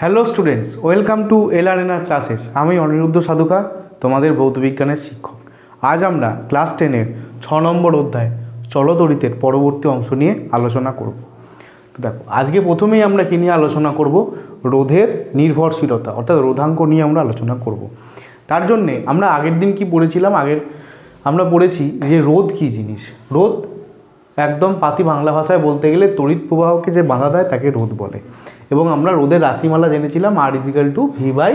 Hello students, welcome to LRNR classes. আমি অনিরুদ্ধ সাধুকা, তোমাদের ভৌতবিজ্ঞানের শিক্ষক। আজ আমরা ক্লাস 10-এর 6 নম্বর অধ্যায় চলতরিতের পরবর্তী অংশ নিয়ে আলোচনা করব। তো দেখো, আজকে প্রথমেই আমরা কী নিয়ে আলোচনা করব? রোধের নির্ভরশীলতা অর্থাৎ রোধাঙ্ক নিয়ে আমরা আলোচনা করব। তার জন্যে আমরা আগের দিন কি পড়েছিলাম? আমরা পড়েছি যে রোধ কী জিনিস। রোধ একদম পাতি বাংলা ভাষায় বলতে গেলে তড়িৎ প্রবাহকে যে বাধা দেয় তাকে রোধ বলে। এবং আমরা রোধের রাশিমালা জেনেছিলাম R=V/I।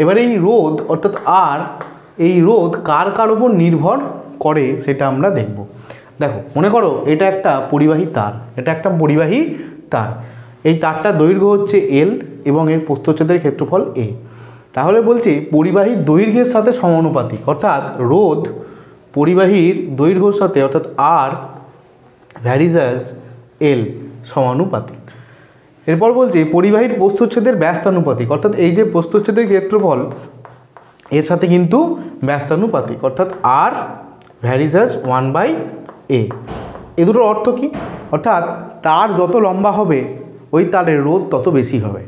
এবার এই রোধ অর্থাৎ এই রোধ কার উপর নির্ভর করে সেটা আমরা দেখব। দেখো, মনে করো এটা একটা পরিবাহী তার। এই তারটার দৈর্ঘ্য হচ্ছে L এবং এর প্রস্থচ্ছেদের ক্ষেত্রফল A। তাহলে বলছি পরিবাহীর দৈর্ঘ্যের সাথে সমানুপাতিক, অর্থাৎ রোধ পরিবাহীর দৈর্ঘ্যের সাথে অর্থাৎ R∠L সমানুপাতিক। এরপর বলছে পরিবাহীর প্রস্থচ্ছেদের ব্যস্তানুপাতিক, অর্থাৎ এই যে প্রস্থচ্ছেদের ক্ষেত্রফল এর সাথে কিন্তু ব্যস্তানুপাতিক, অর্থাৎ R∠1/A। এ দুটোর অর্থ কী? অর্থাৎ তার যত লম্বা হবে ওই তারের রোধ তত বেশি হবে,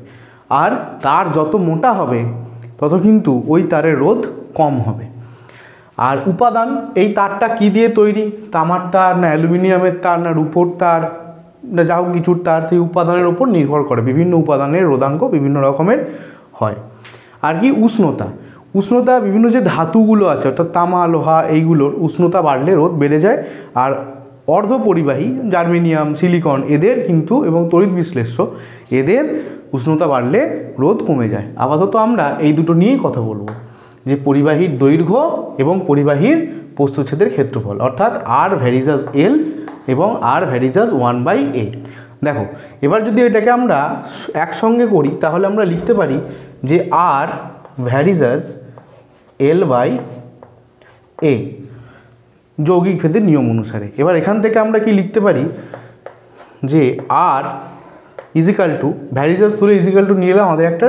আর তার যত মোটা হবে তত কিন্তু ওই তারের রোধ কম হবে। আর উপাদান, এই তারটা কী দিয়ে তৈরি? তামার তার না অ্যালুমিনিয়ামের তার না রূপোর তার না যা হোক কিছুর তার, সেই উপাদানের ওপর নির্ভর করে। বিভিন্ন উপাদানের রোধাঙ্ক বিভিন্ন রকমের হয়। আর কি উষ্ণতা বিভিন্ন যে ধাতুগুলো আছে অর্থাৎ তামা লোহা এইগুলোর উষ্ণতা বাড়লে রোধ বেড়ে যায়। আর অর্ধপরিবাহী জার্মেনিয়াম সিলিকন এদের কিন্তু এবং তড়িৎ বিশ্লেষ্য এদের উষ্ণতা বাড়লে রোধ কমে যায়। আপাতত আমরা এই দুটো নিয়েই কথা বলবো, যে পরিবাহীর দৈর্ঘ্য এবং পরিবাহীর প্রস্থচ্ছেদের ক্ষেত্রফল অর্থাৎ R∠L এবং R∠1/A। দেখো, এবার যদি এটাকে আমরা একসঙ্গে করি তাহলে আমরা লিখতে পারি যে R∠L/A যৌগিক ভেদের নিয়ম অনুসারে। এবার এখান থেকে আমরা কি লিখতে পারি যে R তুলে নিয়ে এলে আমাদের একটা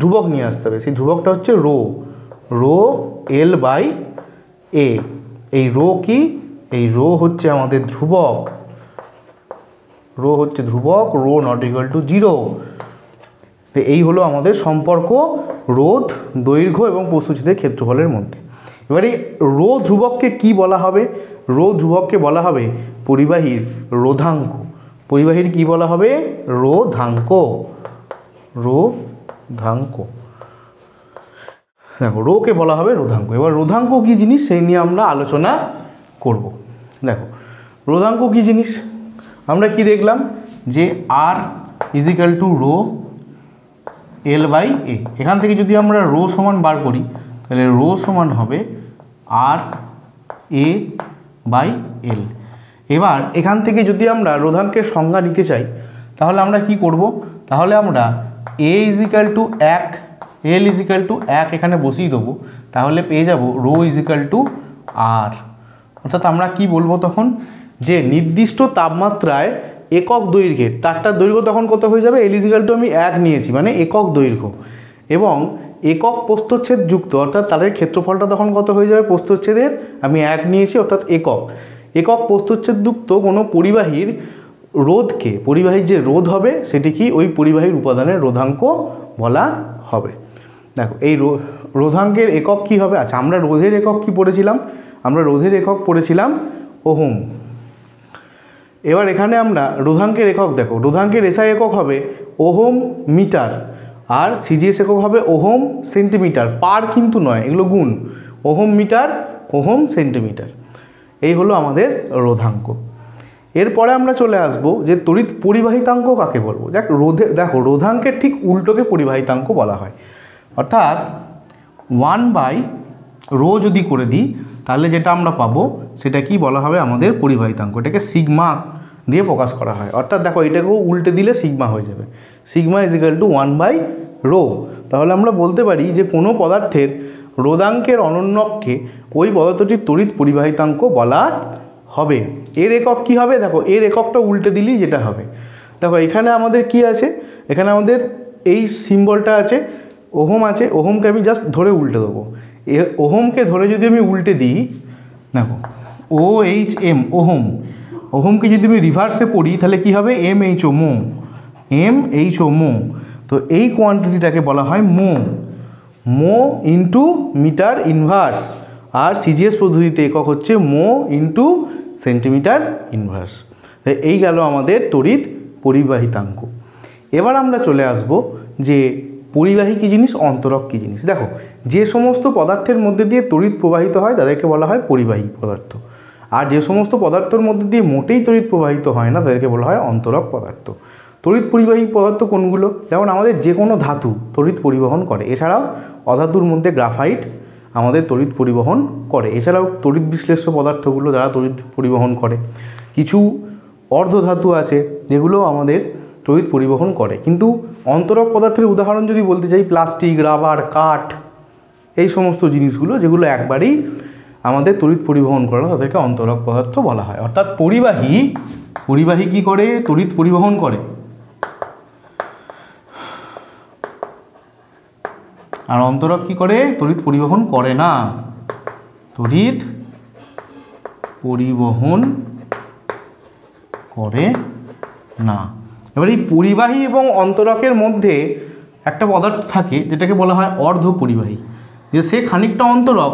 ধ্রুবক নিয়ে আসতে হবে। সেই ধ্রুবকটা হচ্ছে রো L/A। এই রো কি? এই রো হচ্ছে আমাদের ধ্রুবক, রো ≠0। তো এই হলো আমাদের সম্পর্ক রোধ দৈর্ঘ্য এবং প্রস্থচ্ছেদের ক্ষেত্রফলের মধ্যে। এবারে রো ধ্রুবককে কি বলা হবে? রো ধ্রুবককে বলা হবে পরিবাহীর রোধাঙ্ক। পরিবাহীর কি বলা হবে? রোধাঙ্ক। দেখো, রোকে বলা হবে রোধাঙ্ক। এবার রোধাঙ্ক কী জিনিস সেই নিয়ে আমরা আলোচনা করব। দেখো, রোধাঙ্ক কী জিনিস আমরা কি দেখলাম? যে R=ρ L/A। এখান থেকে যদি আমরা রো সমান বার করি তাহলে রো সমান হবে R∠A/L। এবার এখান থেকে যদি আমরা রোধাঙ্কের সংজ্ঞা নিতে চাই তাহলে আমরা কি করব? তাহলে আমরা A=1 L=1 এখানে বসিয়ে দেবো। তাহলে পেয়ে যাব ρ=R। অর্থাৎ আমরা কি বলবো তখন? যে নির্দিষ্ট তাপমাত্রায় একক দৈর্ঘ্যের তারটার দৈর্ঘ্য তখন কত হয়ে যাবে? L= আমি 1 নিয়েছি মানে একক দৈর্ঘ্য, এবং একক প্রস্থচ্ছেদ যুক্ত অর্থাৎ তারের ক্ষেত্রফলটা তখন কত হয়ে যাবে? প্রস্থচ্ছেদের আমি 1 নিয়েছি অর্থাৎ একক প্রস্থচ্ছেদ যুক্ত কোনো পরিবাহীর রোধকে, পরিবাহীর যে রোধ হবে সেটি কি ওই পরিবাহীর উপাদানের রোধাঙ্ক বলা হবে। দেখো, এই রোধাঙ্কের একক কি হবে? আচ্ছা, আমরা রোধের একক কি পড়েছিলাম? আমরা রোধের একক পড়েছিলাম ওহম। এবার এখানে আমরা রোধাঙ্কের একক, দেখো রোধাঙ্কের এসআই একক হবে ওহম মিটার, আর সিজিএস একক হবে ওহম সেন্টিমিটার। পার কিন্তু নয়, এগুলো গুণ। ওহম মিটার, ওহম সেন্টিমিটার, এই হলো আমাদের রোধাঙ্ক। এরপরে আমরা চলে আসব যে তড়িৎ পরিবাহিতাঙ্ক কাকে বলবো। দেখো, রোধাঙ্কের ঠিক উল্টোকে পরিবাহিতাঙ্ক বলা হয়। অর্থাৎ 1/ρ যদি করে দিই তাহলে যেটা আমরা পাবো সেটা কি বলা হবে? আমাদের পরিবাহিতাঙ্ক। এটাকে সিগমা দিয়ে প্রকাশ করা হয়। অর্থাৎ দেখো, এটাকেও উল্টে দিলে সিগমা হয়ে যাবে। σ=1/ρ। তাহলে আমরা বলতে পারি যে কোনো পদার্থের রোধাঙ্কের অনন্যককে ওই পদার্থটির তড়িৎ পরিবাহিতাঙ্ক বলা হবে। এর একক কি হবে? দেখো, এর এককটা উল্টে দিলেই যেটা হবে। দেখো, এখানে আমাদের কি আছে? এখানে আমাদের এই সিম্বলটা আছে, ওহম আছে। ওহমকে আমি জাস্ট ধরে উল্টে দেবো। ওহমকে ধরে যদি আমি উল্টে দিই, দেখো OHM ওহমকে যদি আমি রিভার্সে পড়ি তাহলে কি হবে? MHO মো। তো এই কোয়ান্টিটিটাকে বলা হয় মো ইন্টু মিটার ইনভার্স, আর সিজিএস পদ্ধতিতে একক হচ্ছে মো ইন্টু সেন্টিমিটার ইনভার্স। এই গেল আমাদের তড়িৎ পরিবাহিতাঙ্ক। এবার আমরা চলে আসব যে পরিবাহী কী জিনিস, অন্তরক কী জিনিস। দেখো, যে সমস্ত পদার্থের মধ্যে দিয়ে তড়িৎ প্রবাহিত হয় তাদেরকে বলা হয় পরিবাহী পদার্থ, আর যে সমস্ত পদার্থের মধ্যে দিয়ে মোটেই তড়িৎ প্রবাহিত হয় না তাদেরকে বলা হয় অন্তরক পদার্থ। তড়িৎ পরিবাহী পদার্থ কোনগুলো? যেমন আমাদের যে কোনো ধাতু তড়িৎ পরিবহন করে, এছাড়াও অধাতুর মধ্যে গ্রাফাইট আমাদের তড়িৎ পরিবহন করে, এছাড়াও তড়িৎ বিশ্লেষ্য পদার্থগুলো যারা তড়িৎ পরিবহন করে। কিছু অর্ধধাতু আছে যেগুলো আমাদের তড়িৎ পরিবহন করে। কিন্তু অন্তরক পদার্থের উদাহরণ যদি বলতে চাই, প্লাস্টিক, রাবার, কাঠ, এই সমস্ত জিনিসগুলো যেগুলো একবারেই আমাদের তড়িৎ পরিবহন করে না তাদেরকে অন্তরক পদার্থ বলা হয়। অর্থাৎ পরিবাহী কি করে? তড়িৎ পরিবহন করে, আর অন্তরক কি করে? তড়িৎ পরিবহন করে না, তড়িৎ পরিবহন করে না। এবার এই পরিবাহী এবং অন্তরকের মধ্যে একটা পদার্থ থাকে যেটাকে বলা হয় অর্ধ পরিবাহী, যে সে খানিকটা অন্তরক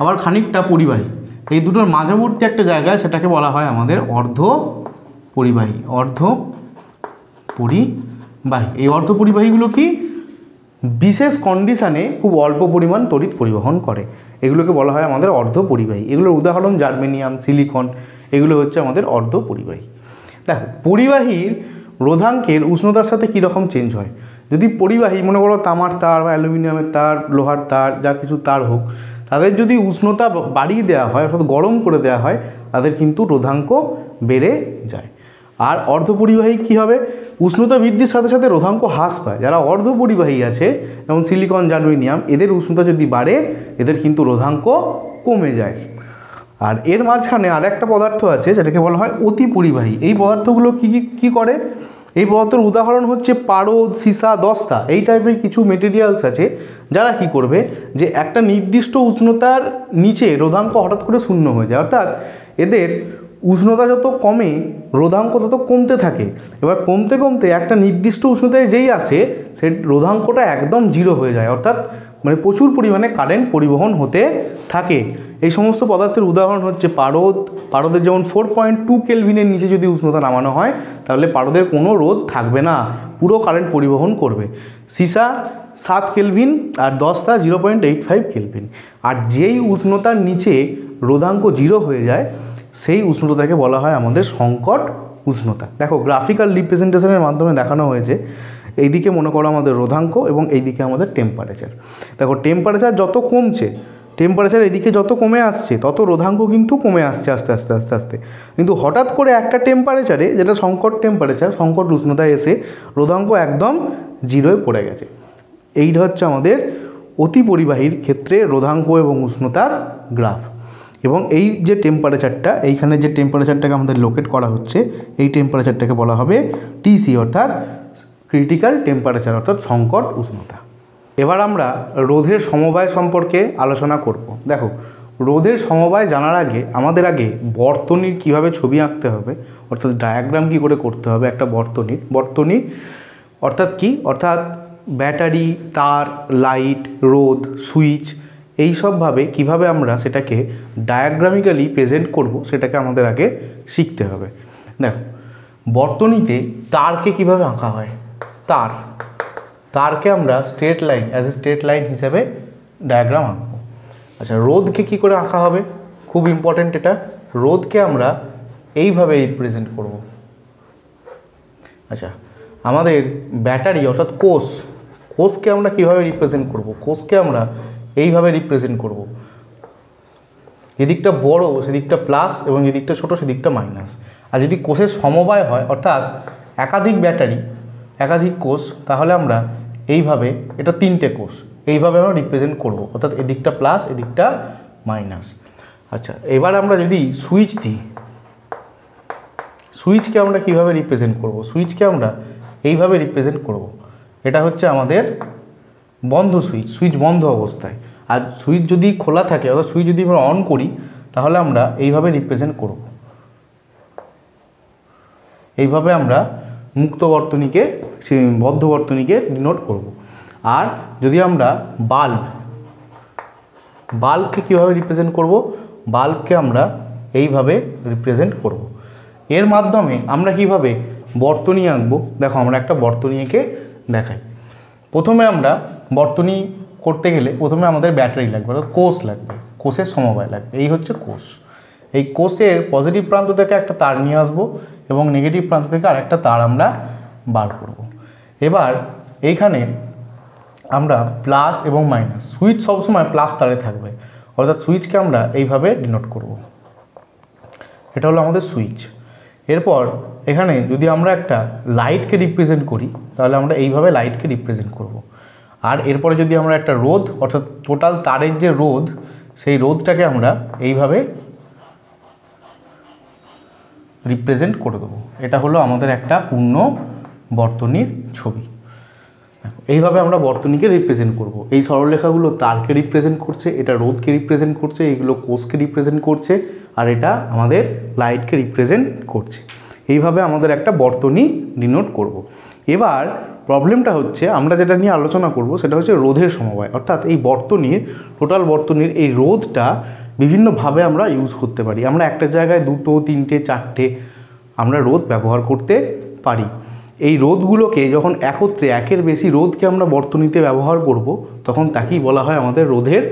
আবার খানিকটা পরিবাহী, এই দুটোর মাঝবর্তী একটা জায়গায় সেটাকে বলা হয় আমাদের অর্ধ পরিবাহী। এই অর্ধ পরিবাহীগুলো কি বিশেষ কন্ডিশানে খুব অল্প পরিমাণ তড়িৎ পরিবহন করে, এগুলোকে বলা হয় আমাদের অর্ধ পরিবাহী। এগুলোর উদাহরণ জার্মেনিয়াম, সিলিকন, এগুলো হচ্ছে আমাদের অর্ধ পরিবাহী। দেখো, পরিবাহীর রোধাঙ্কের উষ্ণতার সাথে কীরকম চেঞ্জ হয়। যদি পরিবাহী মনে করো তামার তার বা অ্যালুমিনিয়ামের তার, লোহার তার, যা কিছু তার হোক, তাদের যদি উষ্ণতা বাড়িয়ে দেওয়া হয় অর্থাৎ গরম করে দেওয়া হয় তাদের কিন্তু রোধাঙ্ক বেড়ে যায়। আর অর্ধপরিবাহী কী হবে? উষ্ণতা বৃদ্ধির সাথে সাথে রোধাঙ্ক হ্রাস পায়। যারা অর্ধপরিবাহী আছে যেমন সিলিকন, জার্মেনিয়াম, এদের উষ্ণতা যদি বাড়ে এদের কিন্তু রোধাঙ্ক কমে যায়। আর এর মাঝখানে আরেকটা পদার্থ আছে যেটাকে বলা হয় অতি পরিবাহী। এই পদার্থগুলো কী করে? এই পদার্থের উদাহরণ হচ্ছে পারদ, সীসা, দস্তা, এই টাইপের কিছু মেটেরিয়ালস আছে যারা কি করবে, যে একটা নির্দিষ্ট উষ্ণতার নিচে রোধাঙ্ক হঠাৎ করে শূন্য হয়ে যায়, অর্থাৎ এদের উষ্ণতা যত কমে রোধাঙ্ক তত কমতে থাকে। এবার কমতে কমতে একটা নির্দিষ্ট উষ্ণতায় যেই আসে সে রোধাঙ্কটা একদম জিরো হয়ে যায়, অর্থাৎ মানে প্রচুর পরিমাণে কারেন্ট পরিবহন হতে থাকে। এই সমস্ত পদার্থের উদাহরণ হচ্ছে পারদের যেমন 4.2 কেলভিনের নিচে যদি উষ্ণতা নামানো হয় তাহলে পারদের কোনো রোধ থাকবে না, পুরো কারেন্ট পরিবহন করবে। সীসা 7 কেলভিন আর দস্তা 0.85 কেলভিন। আর যেই উষ্ণতার নিচে রোধাঙ্ক জিরো হয়ে যায় সেই উষ্ণতাকে বলা হয় আমাদের সংকট উষ্ণতা। দেখো, গ্রাফিক্যাল রিপ্রেজেন্টেশনের মাধ্যমে দেখানো হয়েছে, এইদিকে মনে করো আমাদের রোধাঙ্ক এবং এইদিকে আমাদের টেম্পারেচার। দেখো, টেম্পারেচার যত কমছে, টেম্পারেচার এদিকে যত কমে আসছে তত রোধাঙ্ক কিন্তু কমে আসছে আস্তে আস্তে আস্তে আস্তে। কিন্তু হঠাৎ করে একটা টেম্পারেচারে, যেটা সংকট টেম্পারেচার, সংকট উষ্ণতায় এসে রোধাঙ্ক একদম জিরোয় পড়ে গেছে। এইটা হচ্ছে আমাদের অতি পরিবাহীর ক্ষেত্রে রোধাঙ্ক এবং উষ্ণতার গ্রাফ। এবং এই যে টেম্পারেচারটা, এইখানে যে টেম্পারেচারটাকে আমাদের লোকেট করা হচ্ছে, এই টেম্পারেচারটাকে বলা হবে টিসি, অর্থাৎ ক্রিটিক্যাল টেম্পারেচার, অর্থাৎ সংকট উষ্ণতা। এবার আমরা রোধের সমবায় সম্পর্কে আলোচনা করব। দেখো, রোধের সমবায় জানার আগে আমাদের বর্তনীর কিভাবে ছবি আঁকতে হবে, অর্থাৎ ডায়াগ্রাম কী করে করতে হবে একটা বর্তনীর অর্থাৎ কি, অর্থাৎ ব্যাটারি, তার, লাইট, রোধ, সুইচ, এইসবভাবে কিভাবে আমরা সেটাকে ডায়াগ্রামিক্যালি প্রেজেন্ট করব সেটাকে আমাদের আগে শিখতে হবে। দেখো, বর্তনীতে তারকে কিভাবে আঁকা হয়, তারকে আমরা স্ট্রেট লাইন হিসেবে ডায়াগ্রাম আঁকবো। আচ্ছা, রোধকে কি করে আঁকা হবে, খুব ইম্পর্টেন্ট এটা। রোধকে আমরা এইভাবে রিপ্রেজেন্ট করব। আচ্ছা, আমাদের ব্যাটারি অর্থাৎ কোষকে আমরা কিভাবে রিপ্রেজেন্ট করব, কোষকে আমরা এইভাবে রিপ্রেজেন্ট করব। যেদিকটা বড় সেদিকটা প্লাস এবং যেদিকটা ছোট সেদিকটা মাইনাস। আর যদি কোষের সমবায় হয় অর্থাৎ একাধিক ব্যাটারি, একাধিক কোষ, তাহলে আমরা এইভাবে, এটা 3টে কোষ, এইভাবে আমরা রিপ্রেজেন্ট করব, অর্থাৎ এদিকটা প্লাস এদিকটা মাইনাস। আচ্ছা, এবার আমরা যদি সুইচ দিই, সুইচকে আমরা কিভাবে রিপ্রেজেন্ট করব, সুইচকে আমরা এইভাবে রিপ্রেজেন্ট করব। এটা হচ্ছে আমাদের বন্ধ সুইচ বন্ধ অবস্থায়। আর সুইচ যদি খোলা থাকে, অর্থাৎ সুইচ যদি আমরা অন করি তাহলে আমরা এইভাবে রিপ্রেজেন্ট করব। এইভাবে আমরা মুক্ত বর্তনীকে বদ্ধ বর্তনীকে ডিনোট করব। আর যদি আমরা বাল্বকে কীভাবে রিপ্রেজেন্ট করব, বাল্বকে আমরা এইভাবে রিপ্রেজেন্ট করব। এর মাধ্যমে আমরা কিভাবে বর্তনী আঁকবো, দেখো আমরা একটা বর্তনী এঁকে দেখাই। প্রথমে আমরা বর্তনী করতে গেলে প্রথমে আমাদের ব্যাটারি লাগবে, অর্থাৎ কোষ লাগবে, কোষের সমবায় লাগবে। এই হচ্ছে কোষ। এই কোষের পজিটিভ প্রান্ত থেকে একটা তার নিয়ে আসবো এবং নেগেটিভ প্রান্ত থেকে আরেকটা তার আমরা বার করব। এবার এইখানে আমরা প্লাস এবং মাইনাস, সুইচ সবসময় প্লাস তারে থাকবে, অর্থাৎ সুইচকে আমরা এইভাবে ডিনোট করব। এটা হলো আমাদের সুইচ। এরপর এখানে যদি আমরা একটা লাইটকে রিপ্রেজেন্ট করি তাহলে আমরা এইভাবে লাইটকে রিপ্রেজেন্ট করব। আর এরপরে যদি আমরা একটা রোধ, অর্থাৎ টোটাল তারের যে রোধ, সেই রোধটাকে আমরা এইভাবে রিপ্রেজেন্ট করে দেবো। এটা হলো আমাদের একটা পূর্ণ বর্তনীর ছবি। এইভাবে আমরা বর্তনীকে রিপ্রেজেন্ট করব। এই সরলরেখাগুলো তারকে রিপ্রেজেন্ট করছে, এটা রোধকে রিপ্রেজেন্ট করছে, এইগুলো কোষকে রিপ্রেজেন্ট করছে, আর এটা আমাদের লাইটকে রিপ্রেজেন্ট করছে। এইভাবে আমাদের একটা বর্তনী ডিনোট করব। এবার প্রবলেমটা হচ্ছে আমরা যেটা নিয়ে আলোচনা করব সেটা হচ্ছে রোধের সমবায়, অর্থাৎ এই বর্তনীর টোটাল বর্তনীর এই রোধটা বিভিন্নভাবে আমরা ইউজ করতে পারি। আমরা একটা জায়গায় 2, 3, 4 আমরা রোধ ব্যবহার করতে পারি। এই রোধগুলোকে যখন একত্রে একের বেশি রোধকে আমরা বর্তনীতে ব্যবহার করব তখন তাকেই বলা হয় আমাদের রোধের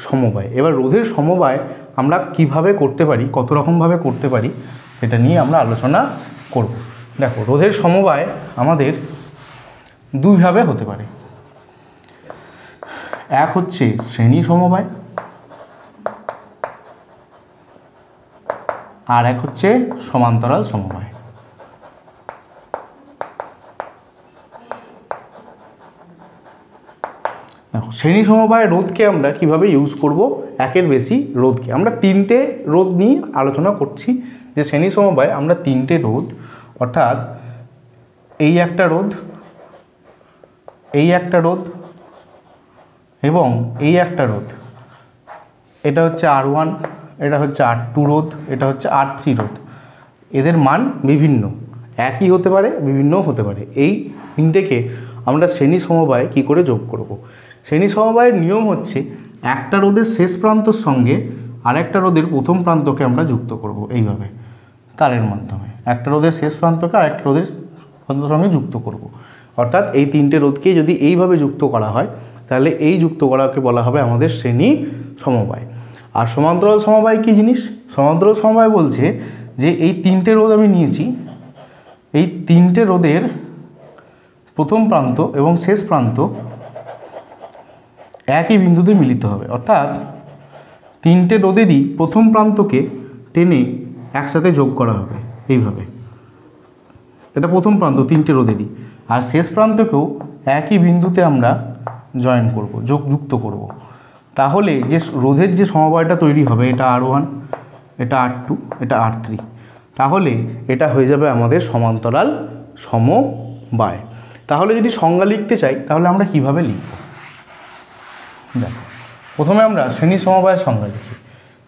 সমবায়। এবার রোধের সমবায় আমরা কিভাবে করতে পারি, কত রকমভাবে করতে পারি, এটা নিয়ে আমরা আলোচনা করব। দেখো, রোধের সমবায় আমাদের দুইভাবে হতে পারে। এক হচ্ছে শ্রেণী সমবায়, আর এক হচ্ছে সমান্তরাল সমবায়। দেখো, শ্রেণী সমবায় রোধকে আমরা কিভাবে ইউজ করব, একের বেশি রোধকে আমরা 3টে রোধ নিয়ে আলোচনা করছি। যে শ্রেণী সমবায় আমরা 3টে রোধ, অর্থাৎ এই একটা রোধ, এই একটা রোধ এবং এই একটা রোধ, এটা হচ্ছে R1, এটা হচ্ছে R2 রোধ, এটা হচ্ছে R3 রোধ। এদের মান বিভিন্ন, একই হতে পারে, বিভিন্নও হতে পারে। এই তিনটেকে আমরা শ্রেণী সমবায় কি করে যোগ করব। শ্রেণী সমবায়ের নিয়ম হচ্ছে একটা রোধের শেষ প্রান্তর সঙ্গে আরেকটা রোধের প্রথম প্রান্তকে আমরা যুক্ত করব এইভাবে তারের মাধ্যমে। একটা রোধের শেষ প্রান্তকে আরেকটা রোধের প্রান্তর সঙ্গে যুক্ত করব। অর্থাৎ এই 3টে রোধকে যদি এইভাবে যুক্ত করা হয় তাহলে এই যুক্ত করাকে বলা হবে আমাদের শ্রেণী সমবায়। আর সমান্তরাল সমবায় কী জিনিস? সমান্তরাল সমবায় বলছে যে এই 3টে রোধ আমি নিয়েছি, এই 3টে রোধের প্রথম প্রান্ত এবং শেষ প্রান্ত একই বিন্দুতে মিলিত হবে। অর্থাৎ 3টে রোধেরই প্রথম প্রান্তকে টেনে একসাথে যোগ করা হবে এইভাবে। এটা প্রথম প্রান্ত 3টে রোধেরই, আর শেষ প্রান্তকেও একই বিন্দুতে আমরা জয়েন করব, যুক্ত করব। তাহলে যে রোধের যে সমবায়টা তৈরি হবে, এটা R1, এটা R2, এটা R3, তাহলে এটা হয়ে যাবে আমাদের সমান্তরাল সমবায়। তাহলে যদি সংজ্ঞা লিখতে চাই তাহলে আমরা কিভাবে লিখব? দেখো, প্রথমে আমরা শ্রেণী সমবায়ের সংজ্ঞা লিখি।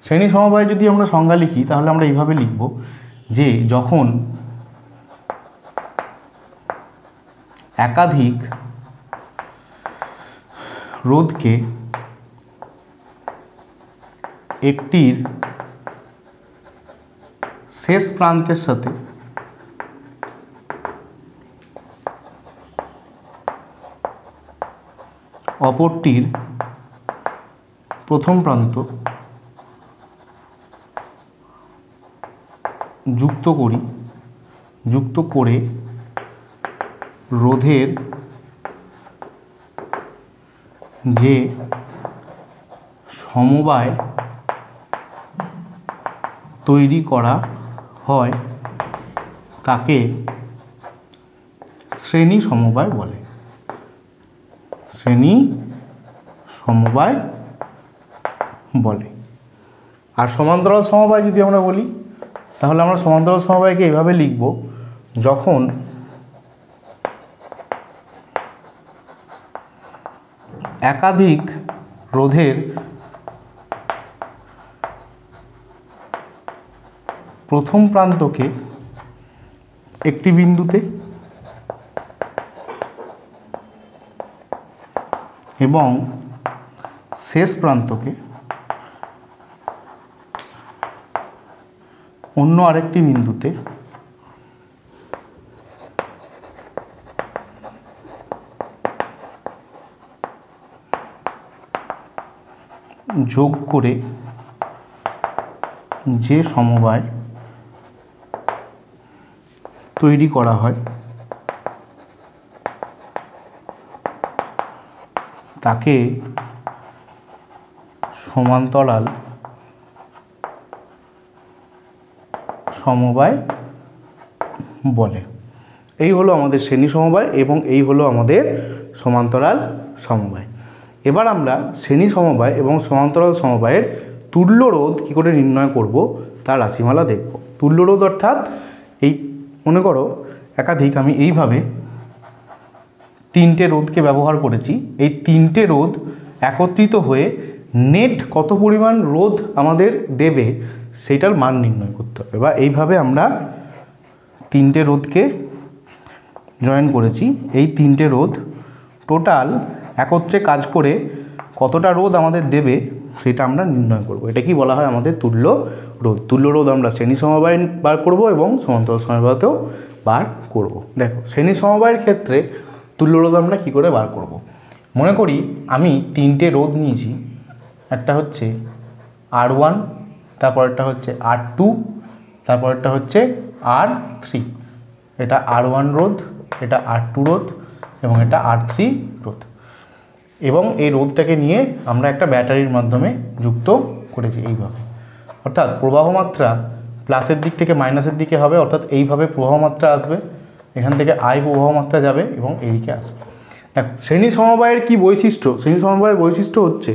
শ্রেণী সমবায় যদি আমরা সংজ্ঞা লিখি তাহলে আমরা এইভাবে লিখব যে যখন একাধিক রোধকে একটির শেষ প্রান্তের সাথে অপরটির প্রথম প্রান্ত যুক্ত করে রোধের যে সমবায় তৈরি করা হয় তাকে শ্রেণী সমবায় বলে। শ্রেণী সমবায় বলে। আর সমান্তরাল সমবায় যদি আমরা বলি তাহলে আমরা সমান্তরাল সমবায়কে এইভাবে লিখব, যখন একাধিক রোধের প্রথম প্রান্তকে একটি বিন্দুতে এবং শেষ প্রান্তকে অন্য আরেকটি বিন্দুতে যোগ করে যে সমবায় তৈরি করা হয় তাকে সমান্তরাল সমবায় বলে। এই হলো আমাদের শ্রেণী সমবায় এবং এই হলো আমাদের সমান্তরাল সমবায়। এবার আমরা শ্রেণী সমবায় এবং সমান্তরাল সমবায়ের তুল্য রোধ কী করে নির্ণয় করব তার রাশিমালা দেখব। তুল্য রোধ অর্থাৎ এই মনে করো একাধিক আমি এইভাবে তিনটে রোধকে ব্যবহার করেছি, এই তিনটে রোধ একত্রিত হয়ে নেট কত পরিমাণ রোধ আমাদের দেবে সেটার মান নির্ণয় করতে হবে। বা এইভাবে আমরা তিনটে রোধকে জয়েন করেছি, এই তিনটে রোধ টোটাল একত্রে কাজ করে কতটা রোধ আমাদের দেবে সেটা আমরা নির্ণয় করব। এটা কি বলা হয় আমাদের তুল্য রোধ। তুল্য রোধ আমরা শ্রেণী সমবায় বার করব এবং সমান্তরাল সমবায়তেও বার করব। দেখো শ্রেণী সমবায়ের ক্ষেত্রে তুল্য রোধ আমরা কী করে বার করব। মনে করি আমি তিনটে রোধ নিয়েছি, একটা হচ্ছে R1, তারপরটা হচ্ছে R2, তারপরটা হচ্ছে R3। এটা R1 রোধ, এটা R2 রোধ এবং এটা R3 রোধ। এবং এই রোধটাকে নিয়ে আমরা একটা ব্যাটারির মাধ্যমে যুক্ত করেছি এইভাবে। অর্থাৎ প্রবাহ মাত্রা প্লাসের দিক থেকে মাইনাসের দিকে হবে, অর্থাৎ এইভাবে প্রবাহ মাত্রা আসবে, এখান থেকে প্রবাহ মাত্রা যাবে এবং এইদিকে আসবে। দেখো শ্রেণী সমবায়ের কি বৈশিষ্ট্য? শ্রেণী সমবায়ের বৈশিষ্ট্য হচ্ছে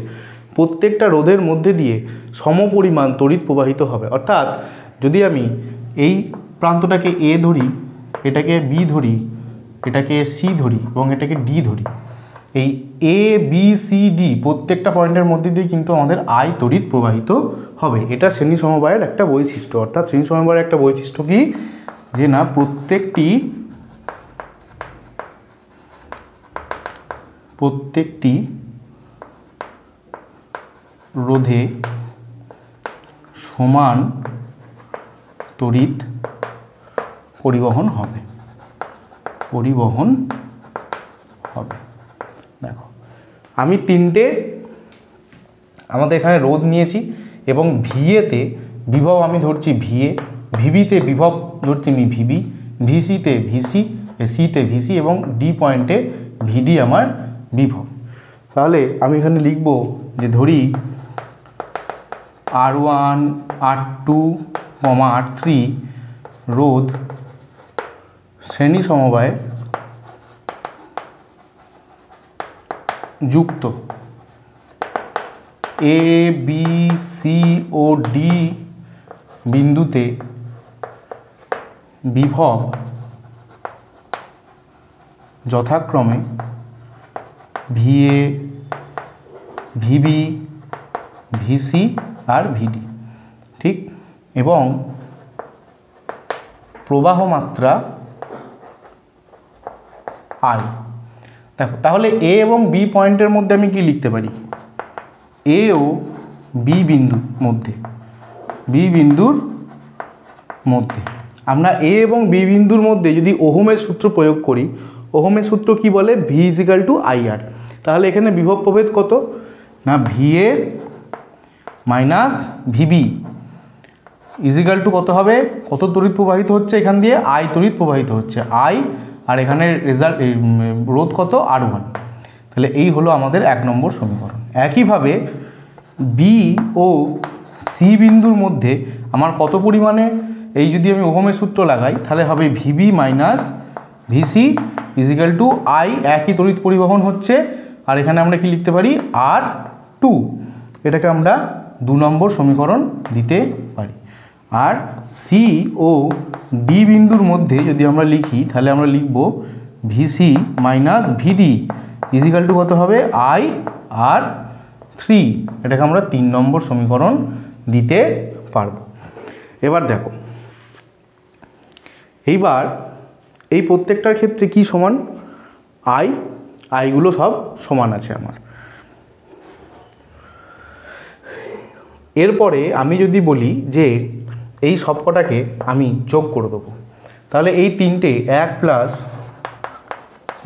প্রত্যেকটা রোধের মধ্যে দিয়ে সমপরিমাণ তড়িৎ প্রবাহিত হবে। অর্থাৎ যদি আমি এই প্রান্তটাকে A ধরি, এটাকে B ধরি, এটাকে C ধরি এবং এটাকে D ধরি, এই A B C D প্রত্যেকটা পয়েন্টের মধ্যে দিয়ে কিন্তু আমাদের তড়িৎ প্রবাহিত হবে। এটা শ্রেণী সমবায়ের একটা বৈশিষ্ট্য। অর্থাৎ শ্রেণী সমবায়ের একটা বৈশিষ্ট্য কি, যে না প্রত্যেকটি রোধে সমান তড়িৎ পরিবহন হবে। দেখো আমি তিনটে আমাদের এখানে রোধ নিয়েছি এবং ভিএতে বিভব আমি ধরছি VA, ভিবিতে বিভব ধরছি আমি VB, ভিসিতে VC, সিতে VC এবং ডি পয়েন্টে VD আমার বিভব। তাহলে আমি এখানে লিখব যে ধরি R1, R2, R3 রোধ শ্রেণী সমবায়ে যুক্ত A, B, C O D বিন্দুতে বিভব যথাক্রমে VA, VB, VC আর VD, ঠিক, এবং প্রবাহ মাত্রা I। দেখো তাহলে A এবং B পয়েন্টের মধ্যে আমি কি লিখতে পারি, A ও B বিন্দুর মধ্যে আমরা A এবং B বিন্দুর মধ্যে যদি ওহমের সূত্র প্রয়োগ করি, ওহমের সূত্র কি বলে, V = IR। তাহলে এখানে বিভব প্রভেদ কত না, VA মাইনাস VB কত হবে, কত তড়িৎ প্রবাহিত হচ্ছে এখান দিয়ে, I তড়িৎ প্রবাহিত হচ্ছে I, আর এখানে রোধ কত R1। তাহলে এই হলো আমাদের 1 নম্বর সমীকরণ। একইভাবে B ও C বিন্দুর মধ্যে আমার কত পরিমাণে, এই যদি আমি ওহমের সূত্র লাগাই তাহলে হবে VB মাইনাস VC I, একই তড়িৎ পরিবহন হচ্ছে, আর এখানে আমরা কি লিখতে পারি R2। এটাকে আমরা 2 নম্বর সমীকরণ দিতে পারি। আর C ও D বিন্দুর মধ্যে যদি আমরা লিখি তাহলে আমরা লিখব VC মাইনাস VD কত হবে IR3। এটাকে আমরা 3 নম্বর সমীকরণ দিতে পারব। এবার দেখো এইবার এই প্রত্যেকটার ক্ষেত্রে কি সমান, আইগুলো সব সমান আছে আমার। এরপরে আমি যদি বলি যে এই সবকটাকে আমি যোগ করে দেবো, তাহলে এই তিনটে 1 প্লাস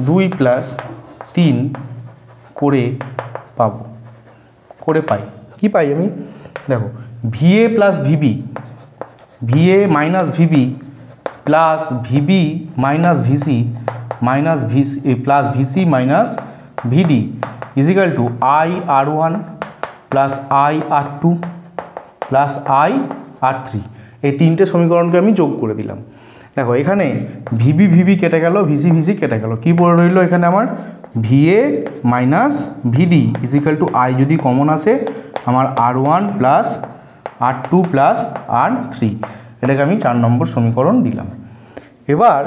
2 প্লাস 3 করে পাবো, করে পাই। কি পাই আমি? দেখো VA plus VB, VA minus VB plus VB minus VC minus VC plus VC minus VD equal to I R one plus I R two plus I R three. এই তিনটে সমীকরণকে আমি যোগ করে দিলাম। দেখো এখানে ভিবি ভিবি কেটে গেল, ভিসি ভিসি কেটে গেল, কী পড়ে রইল এখানে আমার? VA minus VD equal to I যদি কমন আসে আমার R one plus R two plus R three. এটাকে আমি 4 নম্বর সমীকরণ দিলাম। এবার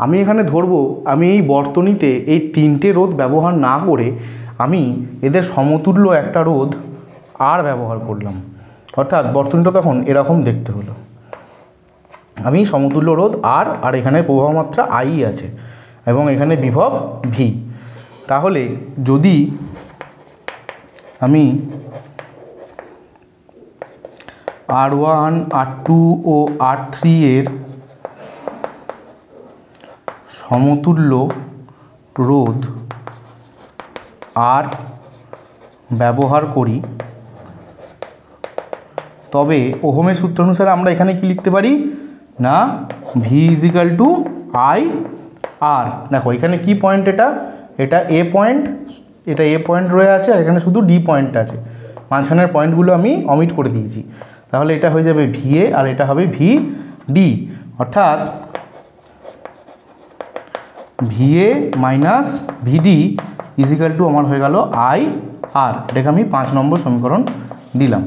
আমি এখানে ধরবো আমি এই বর্তনীতে এই তিনটে রোধ ব্যবহার না করে আমি এদের সমতুল্য একটা রোধ আর ব্যবহার করলাম, অর্থাৎ বর্তনীটা তখন এরকম দেখতে হলো। আমি সমতুল্য রোধ আর এখানে প্রবাহ মাত্রা আই আছে এবং এখানে বিভব ভি। তাহলে যদি আমি আর ওয়ান আর টু ও আর থ্রি এর সমতুল্য রোধ আর ব্যবহার করি, তবে ওহমের সূত্র অনুসারে আমরা এখানে কি লিখতে পারি না, ভি ইজিক্যাল টু আই আর। দেখো এখানে কি পয়েন্ট, এটা এ পয়েন্ট, এটা এ পয়েন্ট রয়ে আছে আর এখানে শুধু ডি পয়েন্ট আছে, মাঝখানের পয়েন্টগুলো আমি অমিট করে দিয়েছি। তাহলে এটা হয়ে যাবে ভিএ আর এটা হবে ভি ডি, অর্থাৎ VA minus VD equal two আমার হয়ে গেল আই আর। এটাকে আমি 5 নম্বর সমীকরণ দিলাম।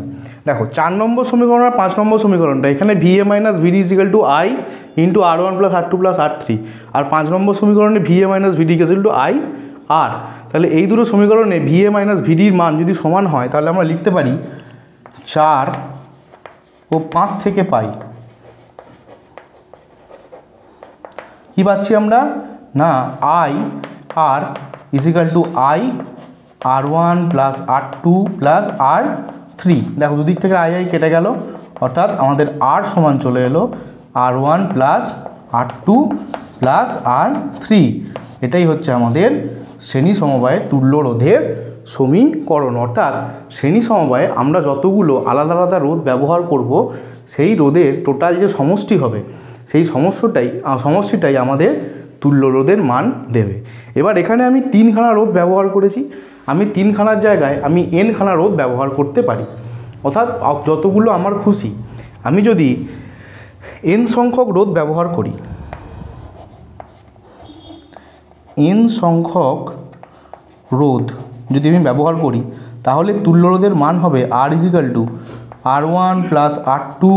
দেখো 4 নম্বর সমীকরণ আর 5 নম্বর সমীকরণটা এখানে VA minus VD equal to I into R one plus R two plus R three, আর 5 নম্বর সমীকরণে VA minus VD equal to I R. তাহলে এই দুটো সমীকরণে ভিএ মাইনাস ভিডির মান যদি সমান হয় তাহলে আমরা লিখতে পারি 4 ও 5 থেকে পাই কি পাচ্ছি আমরা না, I R equal to I R one plus R two plus R three. দেখো দুদিক থেকে আই কেটে গেল, অর্থাৎ আমাদের আর সমান চলে এলো আর one plus R two plus R three. এটাই হচ্ছে আমাদের শ্রেণী সমবায়ে তুল্য রোধের সমীকরণ। অর্থাৎ শ্রেণী সমবায়ে আমরা যতগুলো আলাদা আলাদা রোধ ব্যবহার করব সেই রোধের টোটাল যে সমষ্টি হবে সেই সমষ্টিটাই আমাদের তুল্য রোধের মান দেবে। এবার এখানে আমি 3খানা রোধ ব্যবহার করেছি, আমি 3খানার জায়গায় আমি nখানা রোধ ব্যবহার করতে পারি, অর্থাৎ যতগুলো আমার খুশি। আমি যদি n সংখ্যক রোধ ব্যবহার করি, n সংখ্যক রোধ যদি আমি ব্যবহার করি তাহলে তুল্য রোধের মান হবে R equal to R one plus R two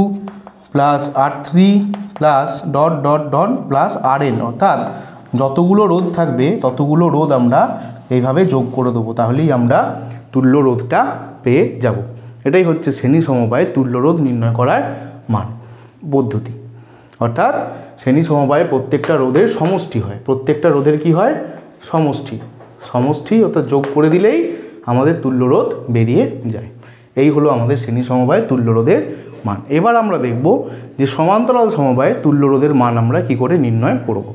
plus R three plus dot dot dot plus R N. অর্থাৎ যতগুলো রোধ থাকবে ততগুলো রোধ আমরা এইভাবে যোগ করে দেবো, তাহলেই আমরা তুল্য রোধটা পেয়ে যাব। এটাই হচ্ছে শ্রেণী সমবায়ে তুল্য রোধ নির্ণয় করার মান পদ্ধতি। অর্থাৎ শ্রেণী সমবায়ে প্রত্যেকটা রোধের সমষ্টি হয়, প্রত্যেকটা রোধের কি হয় সমষ্টি, অর্থাৎ যোগ করে দিলেই আমাদের তুল্য রোধ বেরিয়ে যায়। এই হলো আমাদের শ্রেণী সমবায়ে তুল্য রোধের মান। এবার আমরা দেখব যে সমান্তরাল সমবায়ে তুল্য রোধের মান আমরা কি করে নির্ণয় করব।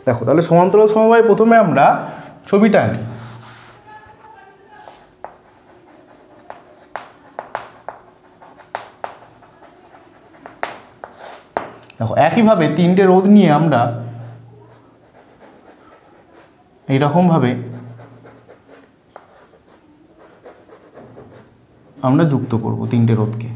দেখো তাহলে সমান্তরাল সমবায়ে প্রথমে আমরা ছবিটা আঁকি। দেখো একইভাবে 3টে রোধ নিয়ে আমরা এইরকমভাবে আমরা যুক্ত করব 3টে রোধকে।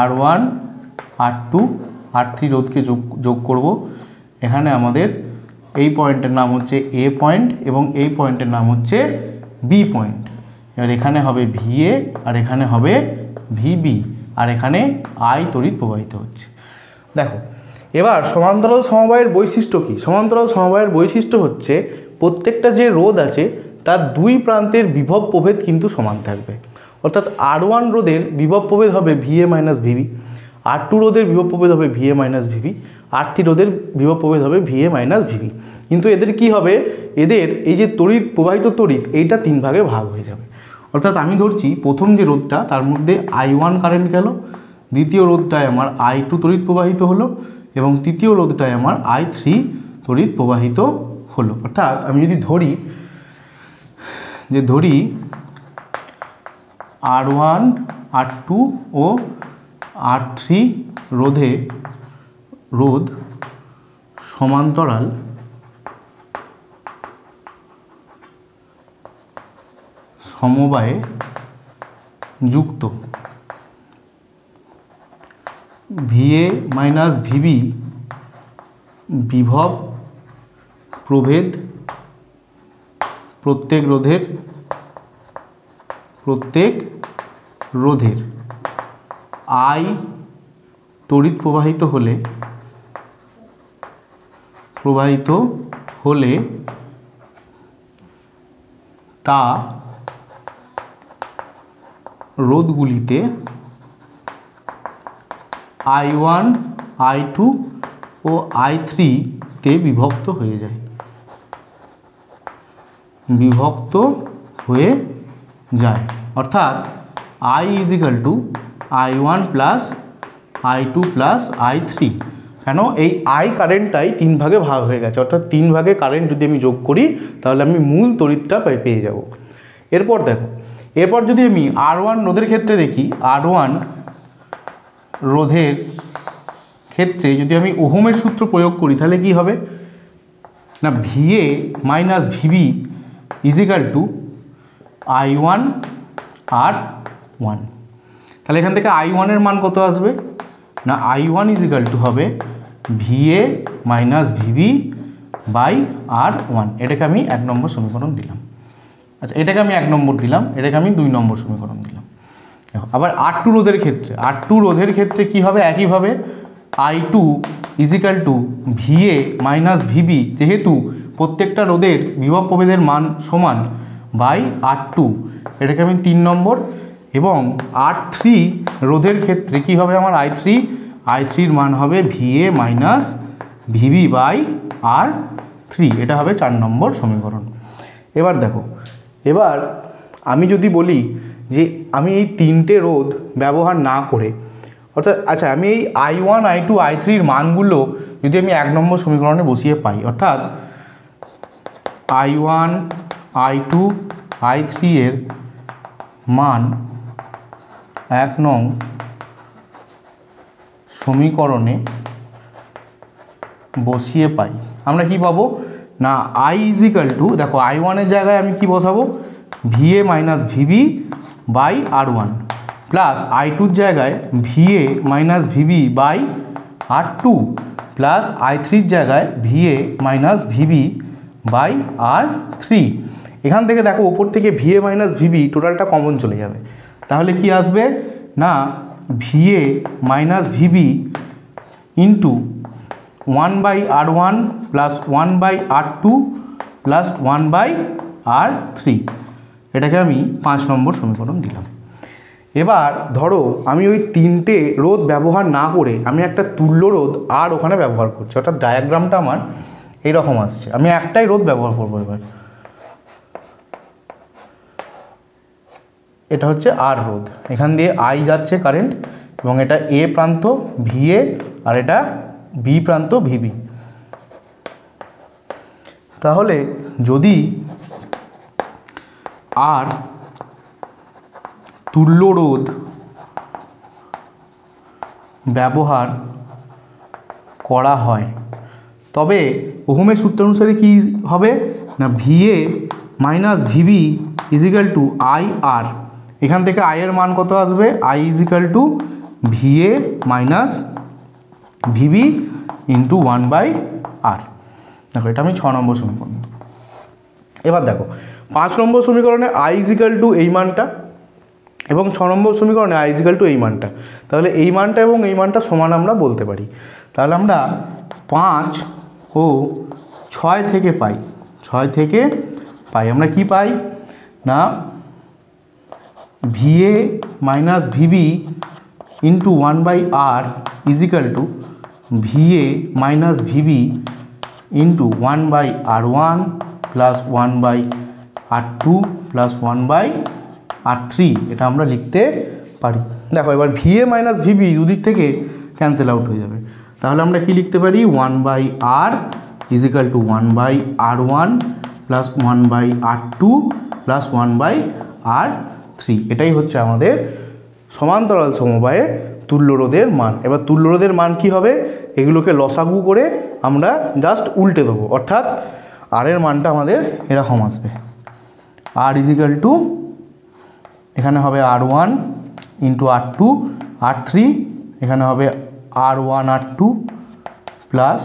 R1 R2 R3 রোধকে যোগ করব। এখানে আমাদের এই পয়েন্টের নাম হচ্ছে এ পয়েন্ট এবং এই পয়েন্টের নাম হচ্ছে বি পয়েন্ট। এবার এখানে হবে ভিএ আর এখানে হবে ভিবি আর এখানে আই তড়িৎ প্রবাহিত হচ্ছে। দেখো এবার সমান্তরাল সমবায়ের বৈশিষ্ট্য কী? সমান্তরাল সমবায়ের বৈশিষ্ট্য হচ্ছে প্রত্যেকটা যে রোধ আছে তার দুই প্রান্তের বিভব প্রভেদ কিন্তু সমান থাকবে। অর্থাৎ R1 রোধের বিভব প্রভেদ হবে ভিএ মাইনাস ভিবি R2 রোধের বিভব প্রভেদ হবে VA মাইনাস VB, R3 রোধের বিভব প্রভেদ হবে VA মাইনাস VB। কিন্তু এদের কি হবে, এদের এই যে তড়িৎ প্রবাহিত তড়িৎ এইটা 3 ভাগে ভাগ হয়ে যাবে। অর্থাৎ আমি ধরছি প্রথম যে রোধটা তার মধ্যে I1 কারেন্ট গেল, দ্বিতীয় রোধটায় আমার I2 তড়িৎ প্রবাহিত হলো এবং তৃতীয় রোধটায় আমার I3 তড়িৎ প্রবাহিত হলো। অর্থাৎ আমি যদি ধরি R1 R2 ও R3 রোধ সমান্তরাল সমবায়ে যুক্ত, VA মাইনাস VB বিভব প্রভেদ প্রত্যেক রোধের I তড়িৎ প্রবাহিত হলে তা রোধগুলিতে I1 I2 ও I3 তে বিভক্ত হয়ে যায়, অর্থাৎ I equal to I1 plus I2 plus I3। কেন, এই I কারেন্টটাই 3 ভাগে ভাগ হয়ে গেছে, অর্থাৎ 3 ভাগে কারেন্ট যদি আমি যোগ করি তাহলে আমি মূল তড়িৎটা পেয়ে যাব। এরপর দেখো, এরপর যদি আমি R1 রোধের ক্ষেত্রে দেখি, R1 রোধের ক্ষেত্রে যদি আমি ওহমের সূত্র প্রয়োগ করি তাহলে কি হবে না, VA minus VB equal to I1 R1। তাহলে এখান থেকে I1 এর মান কত আসবে না, I1 ইজিক্যাল টু হবে VA minus VB by R1। এটাকে আমি 1 নম্বর সমীকরণ দিলাম। আচ্ছা, এটাকে আমি 1 নম্বর দিলাম, এটাকে আমি 2 নম্বর সমীকরণ দিলাম। দেখো, আবার R2 রোধের ক্ষেত্রে কি হবে, একইভাবে I2 equal to VA minus VB, যেহেতু প্রত্যেকটা রোধের বিভব প্রভেদের মান সমান, বাই R2, এটাকে আমি 3 নম্বর। এবং R3 রোধের ক্ষেত্রে কি হবে, আমার I3-র মান হবে VA minus VB by R3, এটা হবে 4 নম্বর সমীকরণ। এবার দেখো, এবার আমি যদি বলি যে আমি এই 3টে রোধ ব্যবহার না করে, অর্থাৎ আচ্ছা আমি এই I1 I2 I3-র মানগুলো যদি আমি 1 নম্বর সমীকরণে বসিয়ে পাই, অর্থাৎ I1 I2 I3 এর মান 1 নং সমীকরণে বসিয়ে পাই, আমরা কি পাবো না, I ইজিক্যাল টু, দেখো I1 এর জায়গায় আমি কি বসাবো, VA minus VB by R1 plus I2 এর জায়গায় VA minus VB by R2 plus I3 এর জায়গায় VA minus VB by R3। এখান থেকে দেখো ওপর থেকে VA মাইনাস VB টোটালটা কমন চলে যাবে, তাহলে কি আসবে না, VA minus VB into 1 by R1 plus 1 by R2 plus 1 by R3, এটাকে আমি 5 নম্বর সমীকরণ দিলাম। এবার ধরো আমি ওই 3টে রোধ ব্যবহার না করে আমি একটা তুল্য রোধ আর ওখানে ব্যবহার করছি, অর্থাৎ ডায়াগ্রামটা আমার এইরকম আসছে, আমি একটাই রোধ ব্যবহার করবো। এবার এটা হচ্ছে আর রোধ, এখান দিয়ে I যাচ্ছে কারেন্ট এবং এটা A প্রান্ত VA আর এটা B প্রান্ত VB। তাহলে যদি আর তুল্য রোধ ব্যবহার করা হয় তবে ওহমের সূত্র অনুসারে কি হবে না, VA minus VB equal to IR, এখান থেকে I এর মান কত আসবে, I equal to VA minus VB into 1 by R। দেখো এটা আমি 6 নম্বর সমীকরণ। এবার দেখো 5 নম্বর সমীকরণে I ইজিক্যাল টু এই মানটা এবং 6 নম্বর সমীকরণে I ইজিক্যাল টু এই মানটা, তাহলে এই মানটা এবং এই মানটা সমান আমরা বলতে পারি। তাহলে আমরা 5 ও 6 থেকে পাই আমরা কি পাই না, VA minus VB into 1/r is equal to VA minus VB into 1/r1 plus 1/r2 plus 1/r3, এটা আমরা লিখতে পারি। দেখো এবার VA মাইনাস VB দুদিক থেকে ক্যান্সেল আউট হয়ে যাবে, তাহলে আমরা কি লিখতে পারি 1/r is equal to 1/r1 plus 1/r2 plus 1/r3। এটাই হচ্ছে আমাদের সমান্তরাল সমবায়ে তুল্য রোধের মান। এবার তুল্য রোধের মান কি হবে, এগুলোকে লসাগু করে আমরা জাস্ট উল্টে দেবো, অর্থাৎ আর এর মানটা আমাদের এরকম আসবে, আর ইজ ইকাল টু এখানে হবে R1 ইন্টু R2 R3, এখানে হবে R1 R2 plus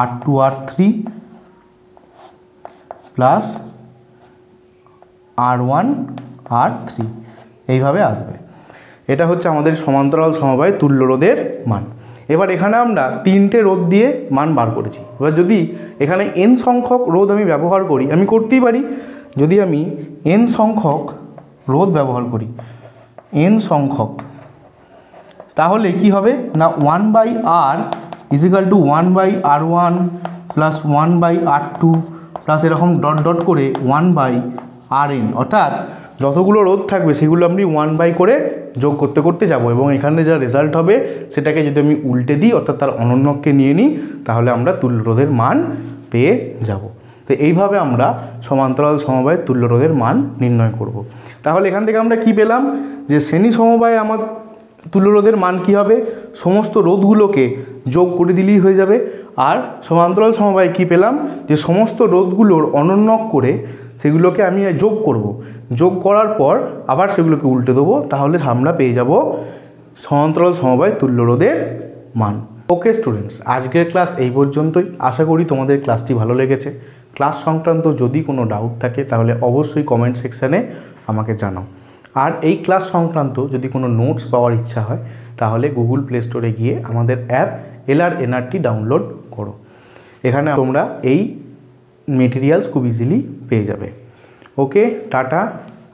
R2 R3 plus R1 R3, এইভাবে আসবে। এটা হচ্ছে আমাদের সমান্তরাল সমবায় তুল্য রোধের মান। এবার এখানে আমরা 3টে রোধ দিয়ে মান বার করেছি। এবার যদি এখানে n সংখ্যক রোধ আমি ব্যবহার করি, আমি করতেই পারি, যদি আমি n সংখ্যক রোধ ব্যবহার করি, n সংখ্যক, তাহলে কি হবে না 1/r is equal to 1/r1 plus 1/r2 plus এরকম ডট ডট করে 1/rn, অর্থাৎ যতগুলো রোধ থাকবে সেগুলো আমি 1 করে যোগ করতে করতে যাব, এবং এখানে যা রেজাল্ট হবে সেটাকে যদি আমি উল্টে দিই, অর্থাৎ তার অনন্যককে নিয়ে নিই, তাহলে আমরা তুল্য রোধের মান পেয়ে যাব। তো এইভাবে আমরা সমান্তরাল সমবায় তুল্য রোধের মান নির্ণয় করব। তাহলে এখান থেকে আমরা কি পেলাম, যে শ্রেণী সমবায়ে আমার তুল্য রোধের মান কি হবে, সমস্ত রোধগুলোকে যোগ করে দিলেই হয়ে যাবে। আর সমান্তরাল সমবায়ে কি পেলাম, যে সমস্ত রোধগুলোর অনন্যক করে সেগুলোকে আমি যোগ করব, যোগ করার পর আবার সেগুলোকে উল্টে দেবো, তাহলে আমরা পেয়ে যাব সমান্তরাল সমবায় তুল্য রোধের মান। ওকে স্টুডেন্টস, আজকের ক্লাস এই পর্যন্তই। আশা করি তোমাদের ক্লাসটি ভালো লেগেছে। ক্লাস সংক্রান্ত যদি কোনো ডাউট থাকে তাহলে অবশ্যই কমেন্ট সেকশানে আমাকে জানাও। আর এই ক্লাস সংক্রান্ত যদি কোনো নোটস পাওয়ার ইচ্ছা হয় তাহলে গুগল প্লে স্টোরে গিয়ে আমাদের অ্যাপ LRNRT ডাউনলোড করো। এখানে তোমরা এই মেটেরিয়ালস খুব ইজিলি পেয়ে যাবে। ওকে, টাটা,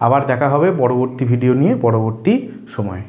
আবার দেখা হবে পরবর্তী ভিডিও নিয়ে পরবর্তী সময়ে।